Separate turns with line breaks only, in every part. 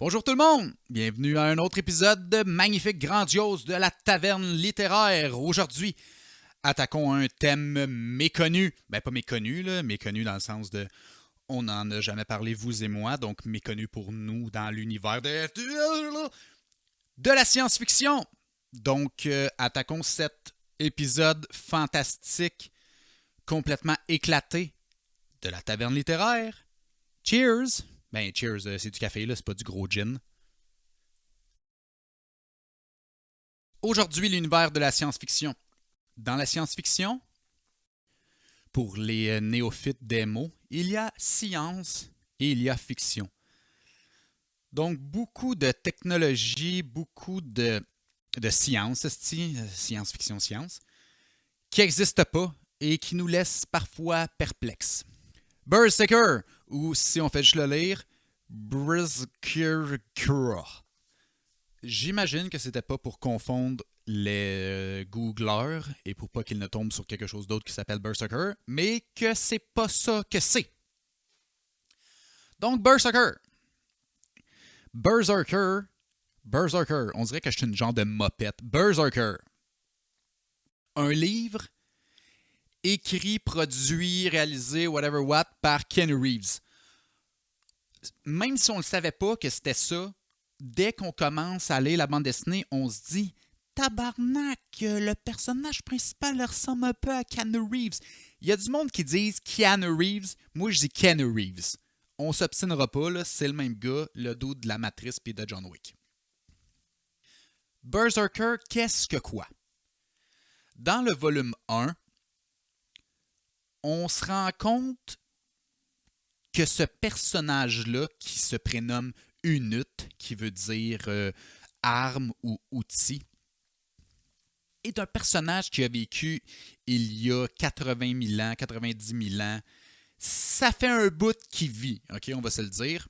Bonjour tout le monde! Bienvenue à un autre épisode de magnifique, grandiose de la taverne littéraire. Aujourd'hui, attaquons un thème méconnu. Ben pas méconnu, là, méconnu dans le sens de on n'en a jamais parlé, vous et moi, donc méconnu pour nous dans l'univers de la science-fiction. Donc, attaquons cet épisode fantastique, complètement éclaté de la taverne littéraire. Cheers! Ben, cheers, c'est du café, là, c'est pas du gros gin. Aujourd'hui, l'univers de la science-fiction. Dans la science-fiction, pour les néophytes des mots, il y a science et il y a fiction. Donc, beaucoup de technologie, beaucoup de science, science-fiction, science, qui n'existent pas et qui nous laissent parfois perplexes. Berserker, ou si on fait juste le lire, Berserker. J'imagine que c'était pas pour confondre les Googleurs et pour pas qu'ils ne tombent sur quelque chose d'autre qui s'appelle Berserker, mais que c'est pas ça que c'est. Donc, Berserker. Berserker, on dirait que je suis une genre de mopette. Berserker. Un livre écrit, produit, réalisé, whatever what, par Ken Reeves. Même si on ne savait pas que c'était ça, dès qu'on commence à lire la bande dessinée, on se dit « Tabarnak, le personnage principal ressemble un peu à Keanu Reeves. » Il y a du monde qui disent Keanu Reeves, moi je dis Keanu Reeves. On s'obstinera pas, là, c'est le même gars, le dos de la Matrice et de John Wick. Berserker, qu'est-ce que quoi? Dans le volume 1, on se rend compte que ce personnage-là, qui se prénomme Unut, qui veut dire arme ou outil, est un personnage qui a vécu il y a 80 000 ans, 90 000 ans. Ça fait un bout qui vit, ok, on va se le dire.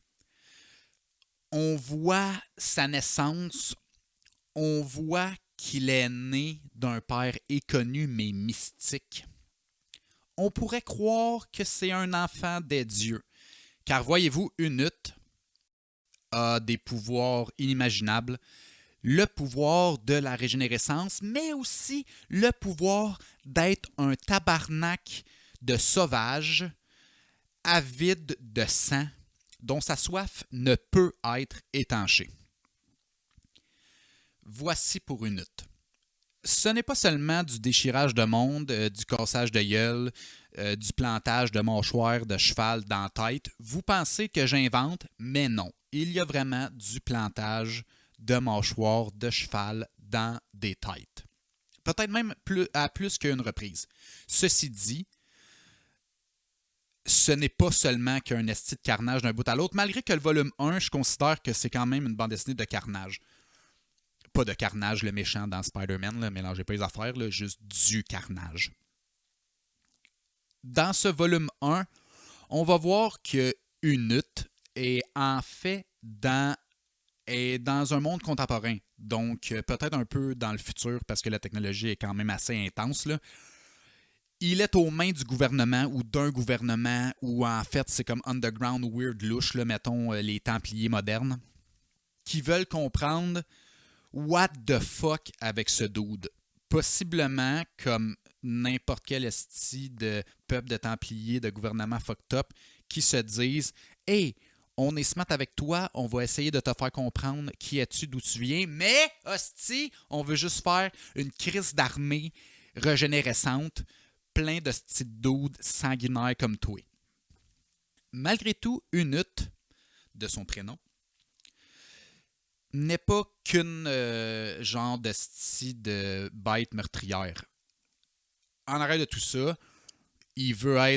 On voit sa naissance, on voit qu'il est né d'un père inconnu mais mystique. On pourrait croire que c'est un enfant des dieux. Car voyez-vous, Unut a des pouvoirs inimaginables. Le pouvoir de la régénérescence, mais aussi le pouvoir d'être un tabarnak de sauvage, avide de sang, dont sa soif ne peut être étanchée. Voici pour Unut. Ce n'est pas seulement du déchirage de monde, du cassage de gueule, du plantage de mâchoires de cheval dans la tête. Vous pensez que j'invente, mais non. Il y a vraiment du plantage de mâchoires de cheval dans des têtes. Peut-être même à plus qu'une reprise. Ceci dit, ce n'est pas seulement qu'un esti de carnage d'un bout à l'autre, malgré que le volume 1, je considère que c'est quand même une bande dessinée de carnage. Pas de Carnage le méchant dans Spider-Man, là, mélangez pas les affaires, là, juste du carnage. Dans ce volume 1, on va voir que Unut est en fait dans un monde contemporain. Donc, peut-être un peu dans le futur, parce que la technologie est quand même assez intense, là. Il est aux mains du gouvernement ou d'un gouvernement, ou en fait, c'est comme underground weird louche, là, mettons les Templiers modernes, qui veulent comprendre what the fuck avec ce dude. Possiblement comme n'importe quel esti de peuple de Templiers, de gouvernement fucked up, qui se disent « Hey, on est smart avec toi, on va essayer de te faire comprendre qui es-tu, d'où tu viens, mais, hostie, on veut juste faire une crise d'armée régénérescente, plein de petits dudes sanguinaires comme toi. » Malgré tout, Unut, de son prénom, n'est pas qu'une genre de style de bête meurtrière. En arrêt de tout ça, il veut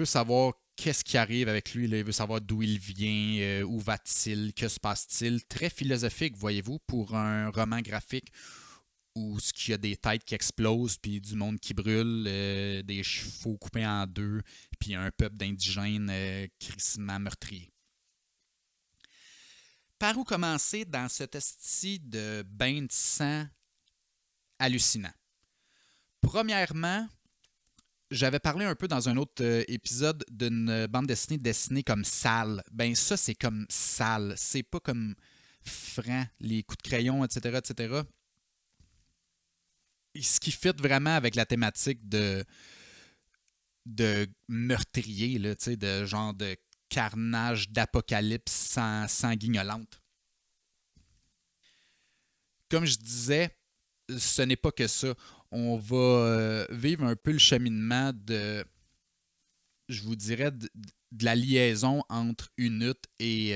savoir qu'est-ce qui arrive avec lui, là. Il veut savoir d'où il vient, où va-t-il, que se passe-t-il. Très philosophique, voyez-vous, pour un roman graphique où il y a des têtes qui explosent, puis du monde qui brûle, des chevaux coupés en deux, puis un peuple d'indigènes crissement meurtriers. Par où commencer dans cet style de bain de sang hallucinant? Premièrement, J'avais parlé un peu dans un autre épisode d'une bande dessinée comme sale. Ben ça, c'est comme sale. C'est pas comme franc, les coups de crayon, etc., etc. Et ce qui fit vraiment avec la thématique de meurtrier, là, de genre de carnage d'apocalypse sanguignolante. Comme je disais, ce n'est pas que ça. On va vivre un peu le cheminement je vous dirais, de la liaison entre Unut et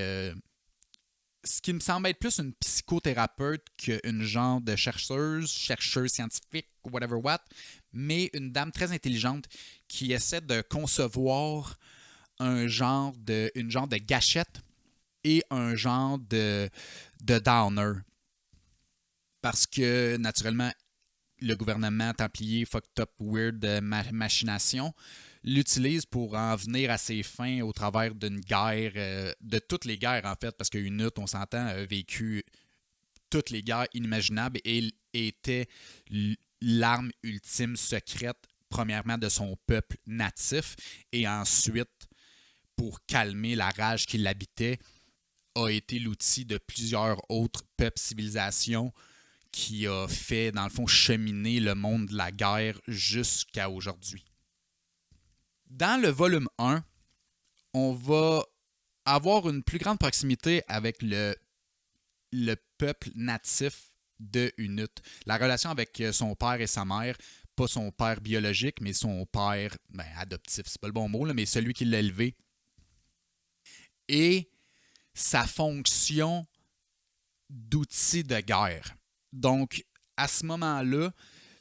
ce qui me semble être plus une psychothérapeute qu'une genre de chercheuse scientifique, whatever what, mais une dame très intelligente qui essaie de concevoir une genre de gâchette et un genre de downer. Parce que, naturellement, le gouvernement templier fucked up weird machination l'utilise pour en venir à ses fins au travers d'une guerre, de toutes les guerres en fait, parce que Unut, on s'entend, a vécu toutes les guerres inimaginables et était l'arme ultime secrète, premièrement de son peuple natif, et ensuite, pour calmer la rage qui l'habitait, a été l'outil de plusieurs autres peuples, civilisations, qui a fait, dans le fond, cheminer le monde de la guerre jusqu'à aujourd'hui. Dans le volume 1, on va avoir une plus grande proximité avec le peuple natif de Unut. La relation avec son père et sa mère, pas son père biologique, mais son père adoptif, c'est pas le bon mot, là, mais celui qui l'a élevé. Et sa fonction d'outil de guerre. Donc, à ce moment-là,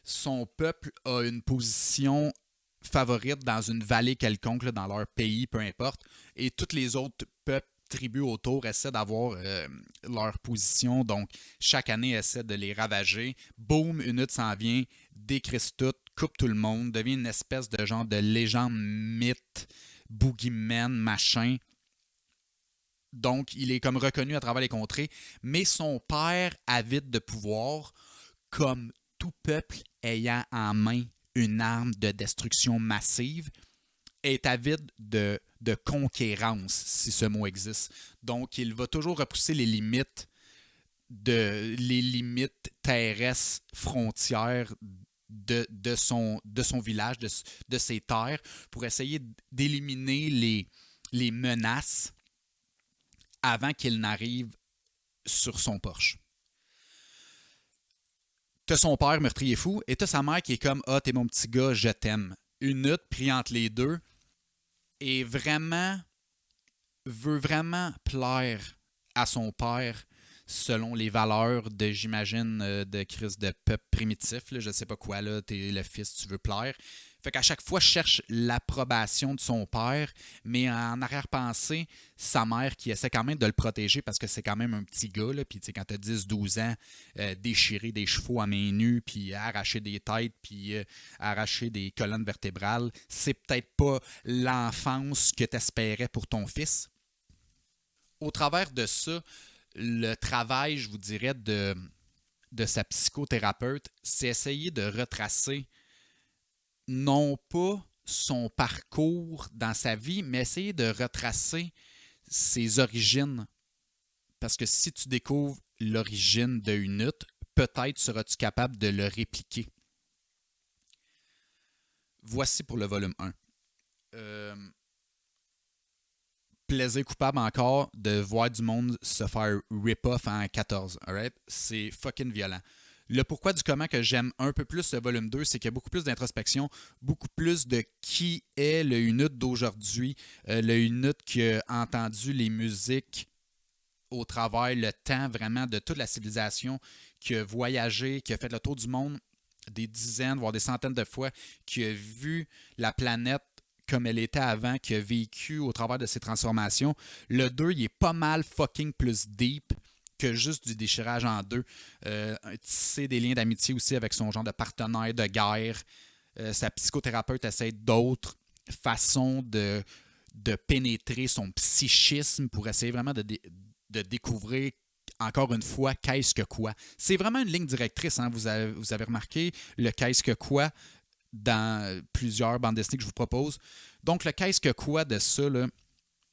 son peuple a une position favorite dans une vallée quelconque, là, dans leur pays, peu importe, et tous les autres peuples, tribus autour essaient d'avoir leur position, donc chaque année essaie de les ravager. Boum, Unut s'en vient, décrisse tout, coupe tout le monde, devient une espèce de genre de légende mythe, boogeyman, machin. Donc, il est comme reconnu à travers les contrées, mais son père, avide de pouvoir, comme tout peuple ayant en main une arme de destruction massive, est avide de conquérance, si ce mot existe. Donc, il va toujours repousser les limites terrestres frontières de son village, de ses terres, pour essayer d'éliminer les menaces avant qu'il n'arrive sur son porche. T'as son père meurtrier fou et t'as sa mère qui est comme ah, t'es mon petit gars, je t'aime. Unut, pris entre les deux, et veut vraiment plaire à son père selon les valeurs de, j'imagine, de Chris de peuple primitif, là, je sais pas quoi, là, t'es le fils, tu veux plaire. Fait qu'à chaque fois, je cherche l'approbation de son père, mais en arrière-pensée, sa mère qui essaie quand même de le protéger parce que c'est quand même un petit gars, là, puis quand t'as 10-12 ans, déchirer des chevaux à main nue, puis arracher des têtes, puis arracher des colonnes vertébrales, c'est peut-être pas l'enfance que t'espérais pour ton fils. Au travers de ça, le travail, je vous dirais, de sa psychothérapeute, c'est essayer de retracer non pas son parcours dans sa vie, mais essayer de retracer ses origines. Parce que si tu découvres l'origine de Unut, peut-être seras-tu capable de le répliquer. Voici pour le volume 1. Plaisir coupable encore de voir du monde se faire rip-off en 14. Alright? C'est fucking violent. Le pourquoi du comment que j'aime un peu plus le volume 2, c'est qu'il y a beaucoup plus d'introspection, beaucoup plus de qui est le Unut d'aujourd'hui, le Unut qui a entendu les musiques au travers le temps vraiment de toute la civilisation, qui a voyagé, qui a fait le tour du monde des dizaines, voire des centaines de fois, qui a vu la planète comme elle était avant, qui a vécu au travers de ses transformations. Le 2, il est pas mal fucking plus deep que juste du déchirage en deux. Tisser des liens d'amitié aussi avec son genre de partenaire de guerre. Sa psychothérapeute essaie d'autres façons de pénétrer son psychisme pour essayer vraiment de découvrir encore une fois qu'est-ce que quoi. C'est vraiment une ligne directrice, hein? Vous avez remarqué le qu'est-ce que quoi dans plusieurs bandes dessinées que je vous propose. Donc, le qu'est-ce que quoi de ça, là,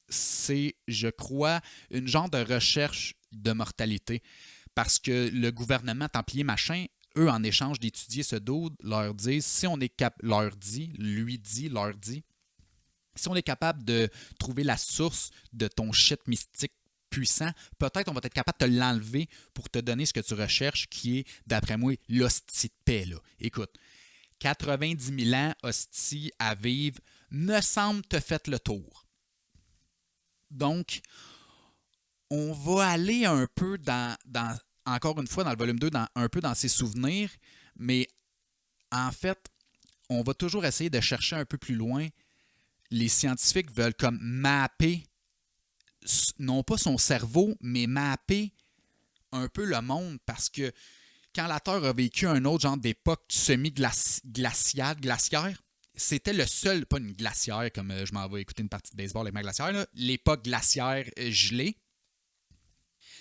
c'est, je crois, une genre de recherche de mortalité. Parce que le gouvernement templier machin, eux, en échange d'étudier ce dude, leur disent, si on est leur dit, si on est capable de trouver la source de ton shit mystique puissant, peut-être on va être capable de te l'enlever pour te donner ce que tu recherches, qui est, d'après moi, l'hostie de paix. Là. Écoute, 90 000 ans, hostie, à vivre, me semble te fait le tour. Donc, on va aller un peu encore une fois, dans le volume 2, un peu dans ses souvenirs, mais en fait, on va toujours essayer de chercher un peu plus loin. Les scientifiques veulent comme mapper, non pas son cerveau, mais mapper un peu le monde, parce que quand la Terre a vécu un autre genre d'époque glaciaire, c'était le seul, pas une glaciaire comme je m'en vais écouter une partie de baseball avec ma glaciaire, là, l'époque glaciaire gelée,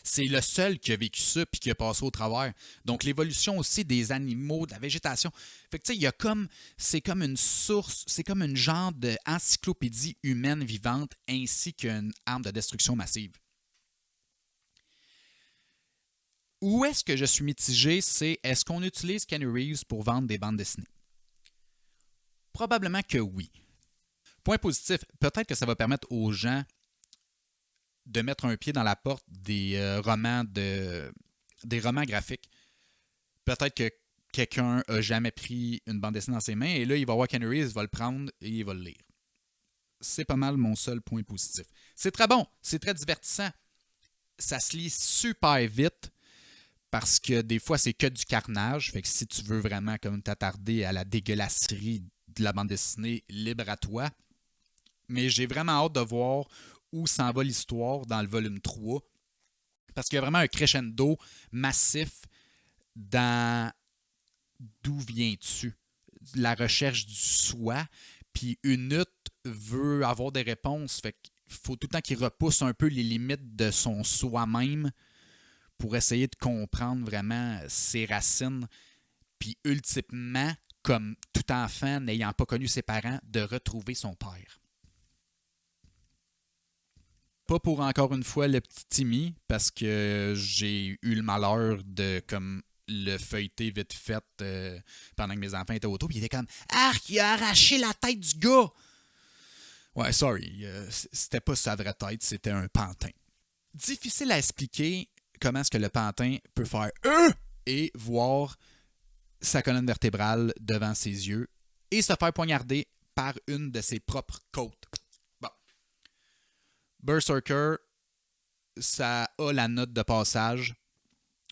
c'est le seul qui a vécu ça puis qui a passé au travers. Donc, l'évolution aussi des animaux, de la végétation. Fait que, tu sais, il y a comme, c'est comme une source, c'est comme une genre d'encyclopédie humaine vivante ainsi qu'une arme de destruction massive. Où est-ce que je suis mitigé, c'est est-ce qu'on utilise Keanu Reeves pour vendre des bandes dessinées? Probablement que oui. Point positif, peut-être que ça va permettre aux gens de mettre un pied dans la porte des romans graphiques. Peut-être que quelqu'un n'a jamais pris une bande dessinée dans ses mains et là, il va voir Keanu Reeves, il va le prendre et il va le lire. C'est pas mal mon seul point positif. C'est très bon, c'est très divertissant. Ça se lit super vite parce que des fois, c'est que du carnage. Fait que si tu veux vraiment comme t'attarder à la dégueulasserie de la bande dessinée, libre à toi. Mais j'ai vraiment hâte de voir où s'en va l'histoire dans le volume 3. Parce qu'il y a vraiment un crescendo massif dans d'où viens-tu? La recherche du soi. Puis Unut veut avoir des réponses. Fait qu'il faut tout le temps qu'il repousse un peu les limites de son soi-même pour essayer de comprendre vraiment ses racines. Puis ultimement, comme tout enfant n'ayant pas connu ses parents, de retrouver son père. Pas pour encore une fois le petit Timmy, parce que j'ai eu le malheur de comme le feuilleter vite fait pendant que mes enfants étaient autour. Puis il était comme Arc, il a arraché la tête du gars! Ouais, sorry, c'était pas sa vraie tête, c'était un pantin. Difficile à expliquer comment est-ce que le pantin peut faire et voir sa colonne vertébrale devant ses yeux et se faire poignarder par une de ses propres côtes. Bon. Berserker, ça a la note de passage.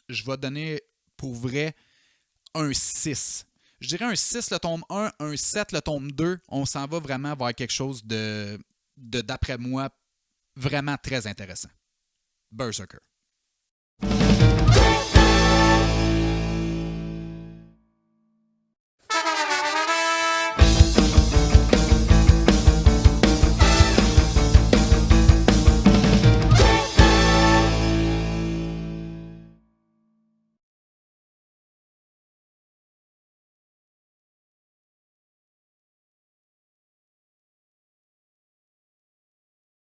Je vais donner pour vrai un 6. Je dirais un 6 le tome 1, un 7 le tome 2. On s'en va vraiment vers quelque chose de d'après moi, vraiment très intéressant. Berserker.